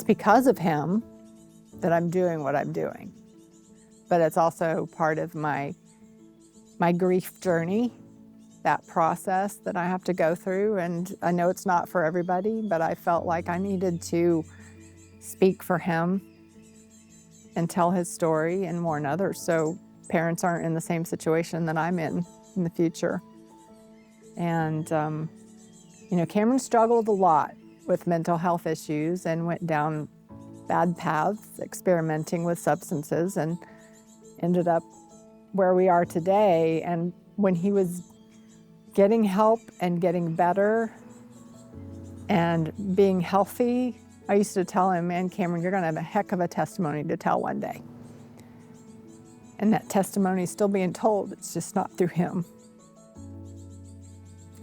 it's because of him that I'm doing what I'm doing. But it's also part of my grief journey, that process that I have to go through. And I know it's not for everybody, but I felt like I needed to speak for him and tell his story and warn others so parents aren't in the same situation that I'm in the future. And, Cameron struggled a lot with mental health issues and went down bad paths, experimenting with substances, and ended up where we are today. And when he was getting help and getting better and being healthy, I used to tell him, man, Cameron, you're gonna have a heck of a testimony to tell one day. And that testimony is still being told, it's just not through him.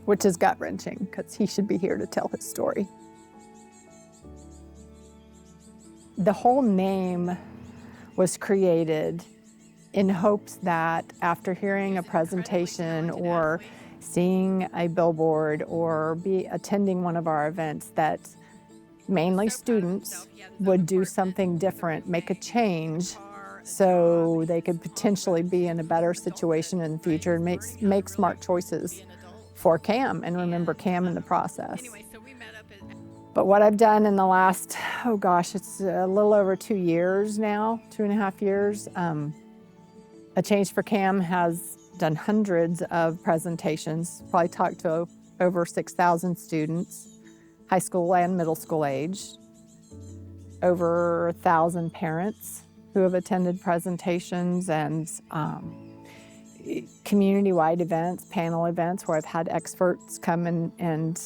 Which is gut-wrenching, because he should be here to tell his story. The whole name was created in hopes that after hearing a presentation or seeing a billboard or attending one of our events, that mainly students would do something different, make a change, so they could potentially be in a better situation in the future and make smart choices for Cam and remember Cam in the process. But what I've done in the last, it's a little over 2 years now, 2.5 years. A Change for Cam has done hundreds of presentations, probably talked to over 6,000 students, high school and middle school age, over 1,000 parents who have attended presentations, and community-wide events, panel events where I've had experts come and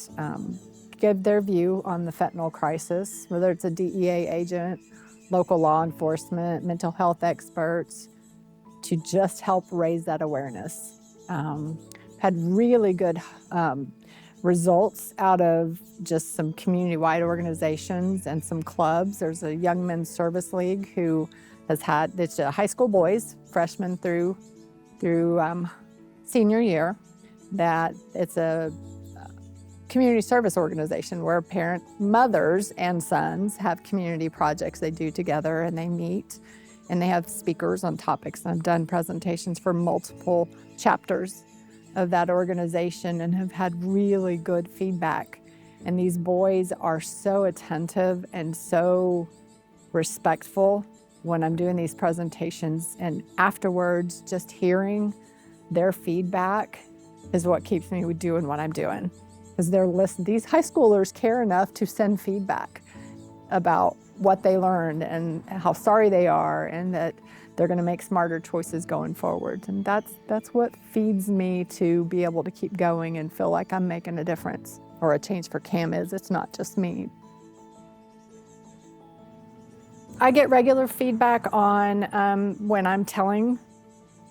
give their view on the fentanyl crisis, whether it's a DEA agent, local law enforcement, mental health experts, to just help raise that awareness. Had really good results out of just some community-wide organizations and some clubs. There's a Young Men's Service League who has had, it's high school boys, freshmen through senior year, that it's a community service organization where mothers and sons have community projects they do together, and they meet and they have speakers on topics. I've done presentations for multiple chapters of that organization and have had really good feedback. And these boys are so attentive and so respectful when I'm doing these presentations, and afterwards just hearing their feedback is what keeps me doing what I'm doing. Because these high schoolers care enough to send feedback about what they learned and how sorry they are, and that they're going to make smarter choices going forward. And that's what feeds me to be able to keep going and feel like I'm making a difference, or A Change for Cam is. It's not just me. I get regular feedback on when I'm telling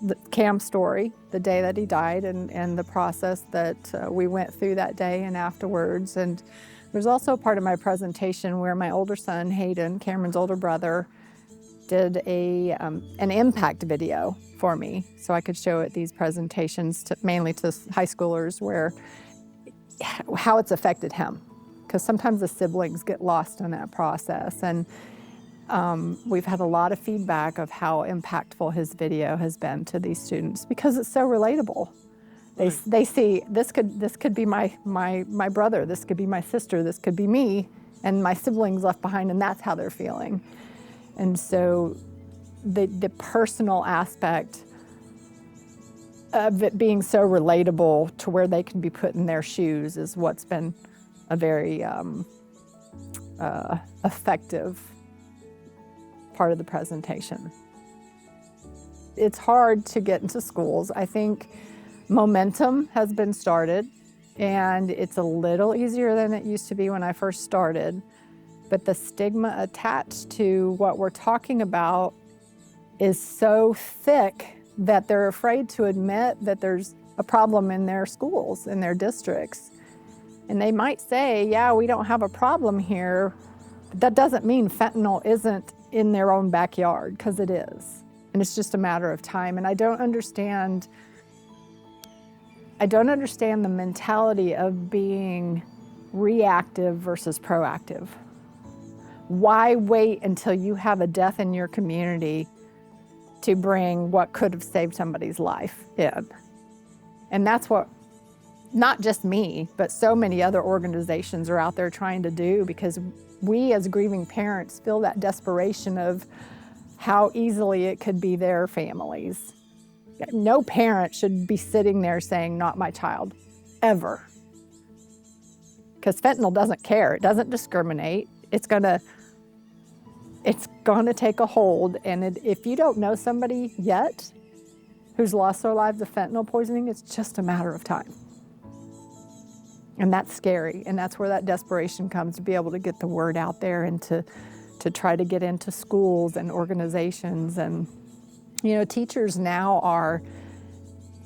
the Cam story, the day that he died, and the process that we went through that day and afterwards. And there's also a part of my presentation where my older son, Hayden, Cameron's older brother, did an impact video for me, so I could show at these presentations, mainly to high schoolers, how it's affected him. Because sometimes the siblings get lost in that process. And we've had a lot of feedback of how impactful his video has been to these students, because it's so relatable. They see this could be my brother, this could be my sister, this could be me, and my siblings left behind, and that's how they're feeling. And so the personal aspect of it being so relatable to where they can be put in their shoes is what's been a very effective part of the presentation. It's hard to get into schools. I think momentum has been started, and it's a little easier than it used to be when I first started. But the stigma attached to what we're talking about is so thick that they're afraid to admit that there's a problem in their schools, in their districts. And they might say, yeah, we don't have a problem here, but that doesn't mean fentanyl isn't in their own backyard, because it is. And it's just a matter of time. And I don't understand the mentality of being reactive versus proactive. Why wait until you have a death in your community to bring what could have saved somebody's life in? And that's what, not just me, but so many other organizations are out there trying to do, because we as grieving parents feel that desperation of how easily it could be their families. No parent should be sitting there saying, not my child, ever. Because fentanyl doesn't care, it doesn't discriminate. It's gonna take a hold, and if you don't know somebody yet who's lost their lives to fentanyl poisoning, it's just a matter of time. And that's scary, and that's where that desperation comes, to be able to get the word out there and to try to get into schools and organizations. And teachers now are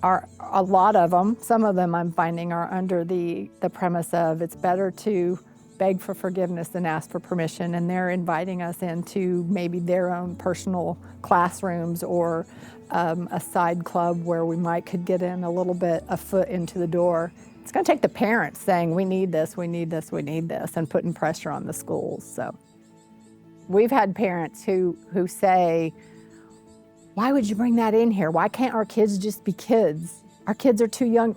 a lot of them, some of them I'm finding are under the premise of it's better to beg for forgiveness than ask for permission, and they're inviting us into maybe their own personal classrooms or a side club where we could get in a little bit, a foot into the door. It's going to take the parents saying, we need this, we need this, we need this, and putting pressure on the schools. So we've had parents who say, why would you bring that in here? Why can't our kids just be kids? Our kids are too young,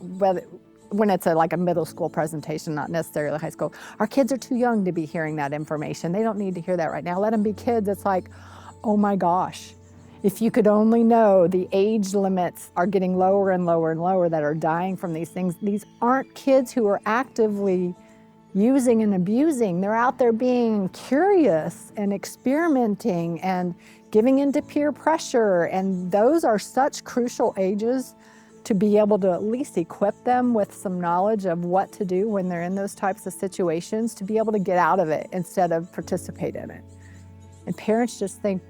when it's like a middle school presentation, not necessarily high school. Our kids are too young to be hearing that information. They don't need to hear that right now. Let them be kids. It's like, oh my gosh. If you could only know, the age limits are getting lower and lower and lower that are dying from these things. These aren't kids who are actively using and abusing. They're out there being curious and experimenting and giving into peer pressure. And those are such crucial ages to be able to at least equip them with some knowledge of what to do when they're in those types of situations, to be able to get out of it instead of participate in it. And parents just think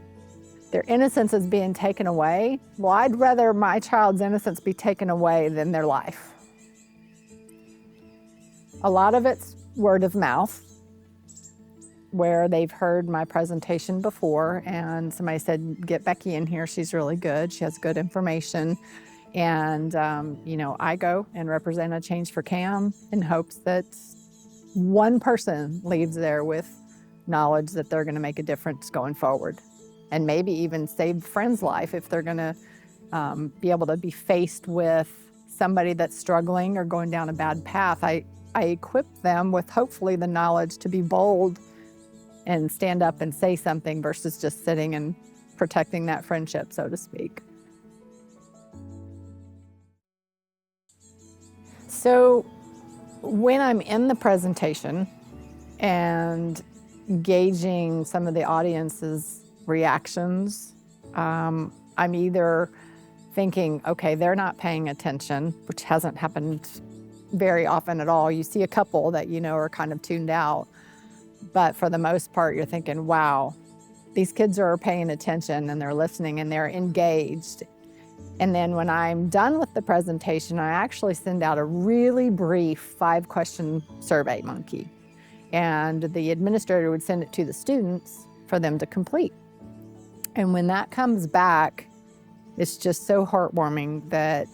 their innocence is being taken away. Well, I'd rather my child's innocence be taken away than their life. A lot of it's word of mouth, where they've heard my presentation before and somebody said, get Becky in here, she's really good, she has good information. And I go and represent a Change for Cam in hopes that one person leaves there with knowledge that they're going to make a difference going forward, and maybe even save a friend's life if they're going to be able to be faced with somebody that's struggling or going down a bad path. I equip them with hopefully the knowledge to be bold and stand up and say something versus just sitting and protecting that friendship, so to speak. So when I'm in the presentation and gauging some of the audience's reactions, I'm either thinking, okay, they're not paying attention, which hasn't happened very often at all. You see a couple that are kind of tuned out, but for the most part, you're thinking, wow, these kids are paying attention and they're listening and they're engaged. And then when I'm done with the presentation, I actually send out a really brief 5-question survey monkey. And the administrator would send it to the students for them to complete. And when that comes back, it's just so heartwarming that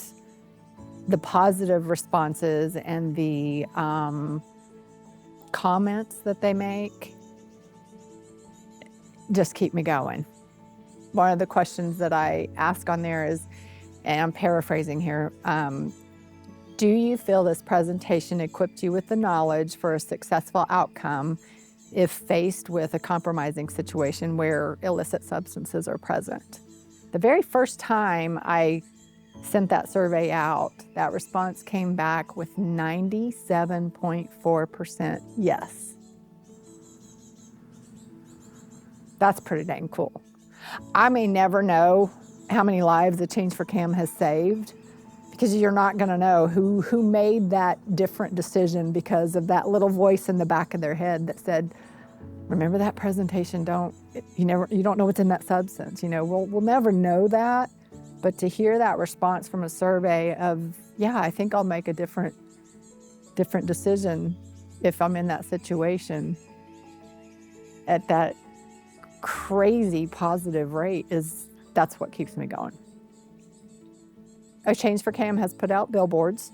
the positive responses and the comments that they make just keep me going. One of the questions that I ask on there is, and I'm paraphrasing here, do you feel this presentation equipped you with the knowledge for a successful outcome if faced with a compromising situation where illicit substances are present? The very first time I sent that survey out, that response came back with 97.4% yes. That's pretty dang cool. I may never know how many lives the Change for Cam has saved, because you're not going to know who made that different decision because of that little voice in the back of their head that said, remember that presentation, you don't know what's in that substance. We'll never know that, but to hear that response from a survey of, yeah, I think I'll make a different decision if I'm in that situation at that crazy positive rate, that's what keeps me going. Change for Cam has put out billboards.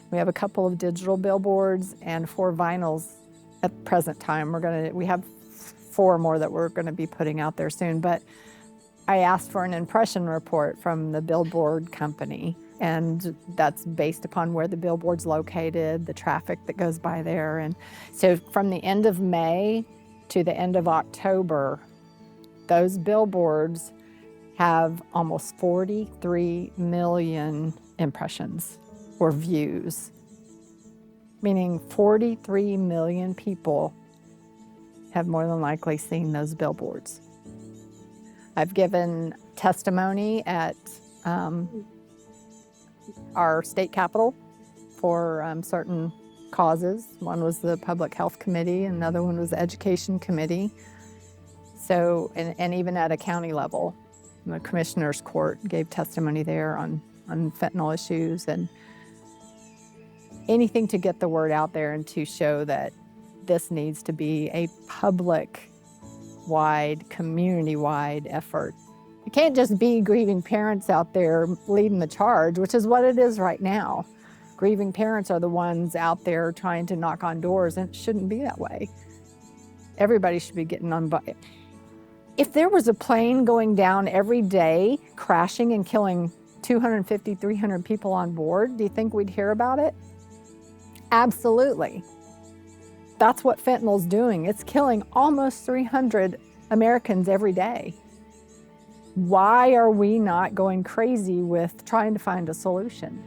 We have a couple of digital billboards and 4 vinyls at the present time. We have 4 more that we're going to be putting out there soon. But I asked for an impression report from the billboard company, and that's based upon where the billboard's located, the traffic that goes by there. And so from the end of May to the end of October, those billboards have almost 43 million impressions or views, meaning 43 million people have more than likely seen those billboards. I've given testimony at our state capitol for certain causes. One was the Public Health Committee, and another one was the Education Committee. So, and even at a county level, the Commissioner's Court gave testimony there on fentanyl issues, and anything to get the word out there and to show that this needs to be a public-wide, community-wide effort. It can't just be grieving parents out there leading the charge, which is what it is right now. Grieving parents are the ones out there trying to knock on doors, and it shouldn't be that way. Everybody should be getting on by. If there was a plane going down every day, crashing and killing 250, 300 people on board, do you think we'd hear about it? Absolutely. That's what fentanyl's doing. It's killing almost 300 Americans every day. Why are we not going crazy with trying to find a solution?